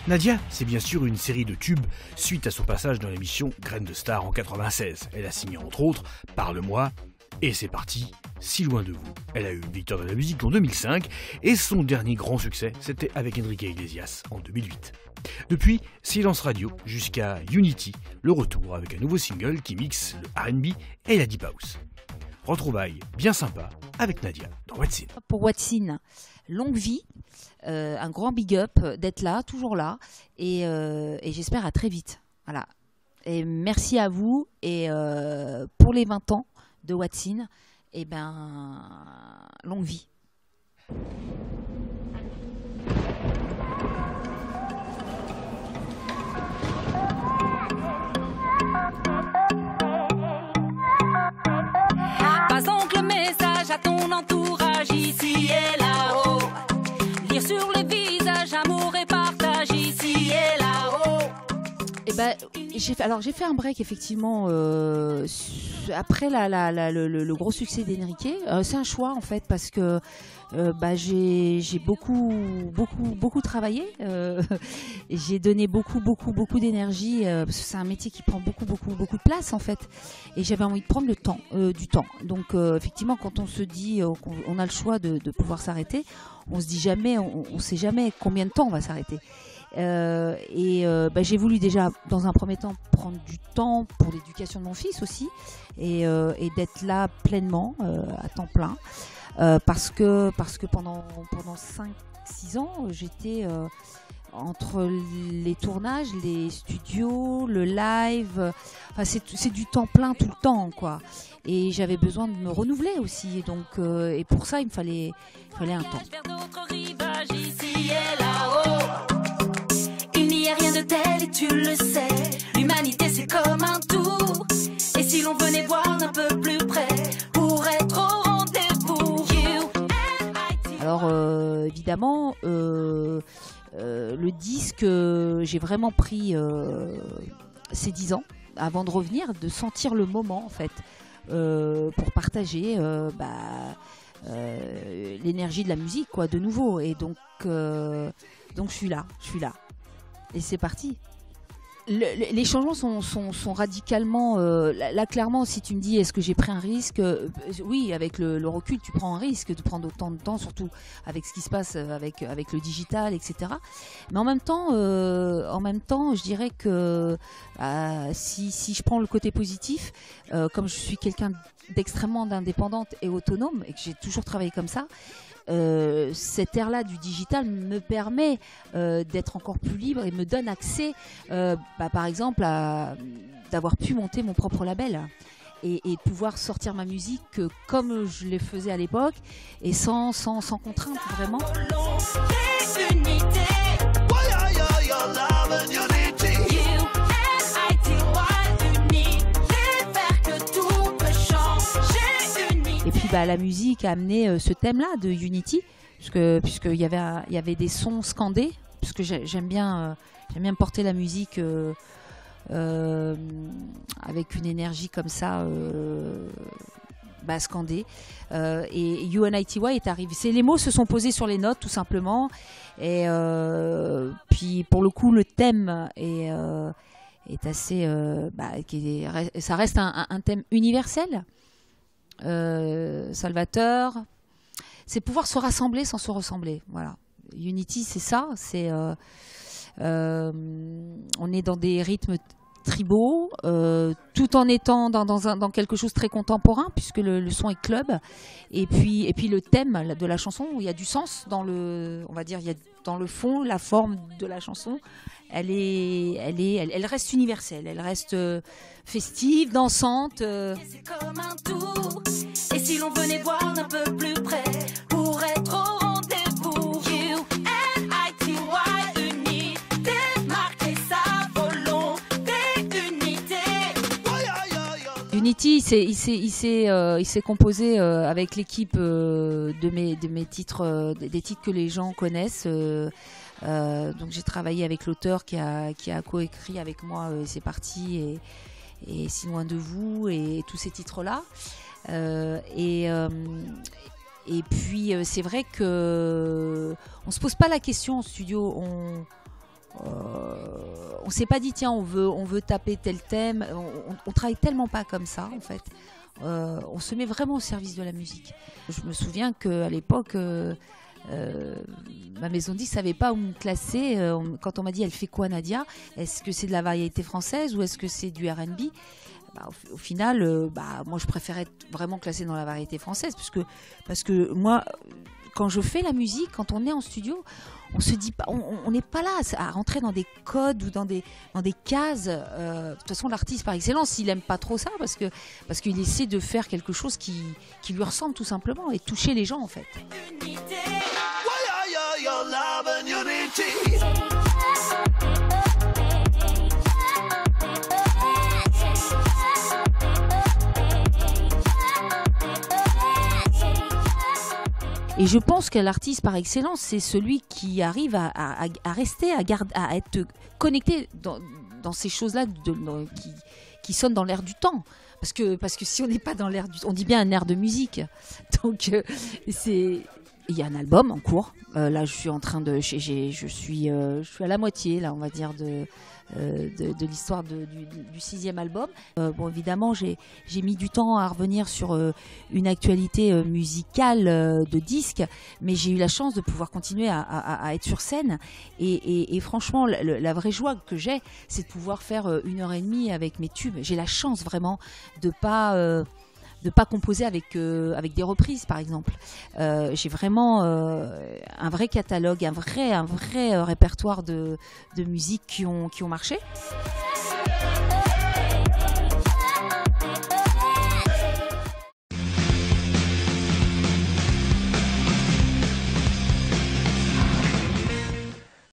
Nadia, c'est bien sûr une série de tubes suite à son passage dans l'émission Graines de Star en 96. Elle a signé entre autres Parle-moi et C'est parti, Si loin de vous. Elle a eu une victoire de la musique en 2005 et son dernier grand succès, c'était avec Enrique Iglesias en 2008. Depuis Silence Radio jusqu'à Unity, le retour avec un nouveau single qui mixe le R&B et la Deep House. Retrouvailles bien sympa avec Nadia dans What's In. Pour What's In, longue vie, un grand big up d'être là, toujours là, et j'espère à très vite. Voilà. Et merci à vous, et pour les 20 ans de What's In, et longue vie. Passe donc le message à ton entourage ici et là-haut. Lire sur les visages, amour et partage ici et là-haut. J'ai fait un break effectivement après le gros succès d'Enrique. C'est un choix en fait parce que j'ai beaucoup travaillé. J'ai donné beaucoup d'énergie parce que c'est un métier qui prend beaucoup de place en fait. Et j'avais envie de prendre du temps. Donc effectivement, quand on se dit qu'on a le choix de pouvoir s'arrêter, on se dit jamais, on sait jamais combien de temps on va s'arrêter. J'ai voulu déjà dans un premier temps prendre du temps pour l'éducation de mon fils aussi et d'être là pleinement à temps plein parce que pendant 5-6 ans j'étais entre les tournages, les studios, le live, c'est du temps plein tout le temps quoi. Et j'avais besoin de me renouveler aussi et pour ça il me fallait un temps. Il n'y a rien de tel et tu le sais. L'humanité c'est comme un tout. Et si l'on venait voir d'un peu plus près pour être au rendez-vous. Alors évidemment le disque j'ai vraiment pris ces 10 ans avant de revenir, de sentir le moment en fait pour partager l'énergie de la musique quoi de nouveau et donc je suis là et c'est parti. Les changements sont radicalement là clairement. Si tu me dis est-ce que j'ai pris un risque, oui, avec le recul tu prends un risque de prendre autant de temps, surtout avec ce qui se passe avec le digital, etc. Mais en même temps je dirais que si je prends le côté positif, comme je suis quelqu'un d'extrêmement indépendante et autonome et que j'ai toujours travaillé comme ça, cette ère-là du digital me permet d'être encore plus libre et me donne accès, par exemple, d'avoir pu monter mon propre label et pouvoir sortir ma musique comme je le faisais à l'époque et sans contrainte vraiment. Et puis la musique a amené ce thème-là de Unity, puisqu'il y avait des sons scandés, puisque j'aime bien porter la musique avec une énergie comme ça, scandée. Et UNITY est arrivé. Les mots se sont posés sur les notes tout simplement. Et puis pour le coup, le thème est assez, ça reste un thème universel. Salvateur, c'est pouvoir se rassembler sans se ressembler. Voilà. Unity, c'est ça. On est dans des rythmes tribaux, tout en étant dans quelque chose de très contemporain, puisque le son est club. Et puis le thème de la chanson, où il y a du sens on va dire, il y a dans le fond, la forme de la chanson, elle reste universelle, elle reste festive, dansante. C'est comme un tout. Et si l'on venait voir d'un peu plus près pour être au rendez-vous. UNITY, unité, marquer sa volonté, unité. Unity, il s'est composé avec l'équipe de mes titres, des titres que les gens connaissent. Donc j'ai travaillé avec l'auteur qui a coécrit avec moi C'est parti et Si loin de vous et tous ces titres-là. Et puis c'est vrai que on se pose pas la question en studio, On s'est pas dit tiens on veut taper tel thème. On travaille tellement pas comme ça en fait. On se met vraiment au service de la musique. Je me souviens qu'à l'époque, ma maison de disques savait pas où me classer. Quand on m'a dit elle fait quoi Nadia? Est-ce que c'est de la variété française ou est-ce que c'est du R&B? Au final, moi je préférais vraiment classer dans la variété française parce que moi, quand je fais la musique, quand on est en studio, on se dit pas, on n'est pas là à rentrer dans des codes ou dans des cases. De toute façon, l'artiste par excellence, il aime pas trop ça parce qu'il essaie de faire quelque chose qui lui ressemble tout simplement et toucher les gens en fait. Et je pense que l'artiste par excellence, c'est celui qui arrive à rester, à être connecté dans ces choses-là qui sonnent dans l'air du temps. Parce que si on n'est pas dans l'air du temps, on dit bien un air de musique. Donc il y a un album en cours. Là, je suis en train de, je suis à la moitié là, on va dire de l'histoire du 6e album. Bon, évidemment, j'ai mis du temps à revenir sur une actualité musicale de disques, mais j'ai eu la chance de pouvoir continuer à être sur scène. Et franchement, la vraie joie que j'ai, c'est de pouvoir faire 1h30 avec mes tubes. J'ai la chance vraiment de pas composer avec des reprises par exemple. J'ai vraiment un vrai catalogue, un vrai répertoire de musiques qui ont marché.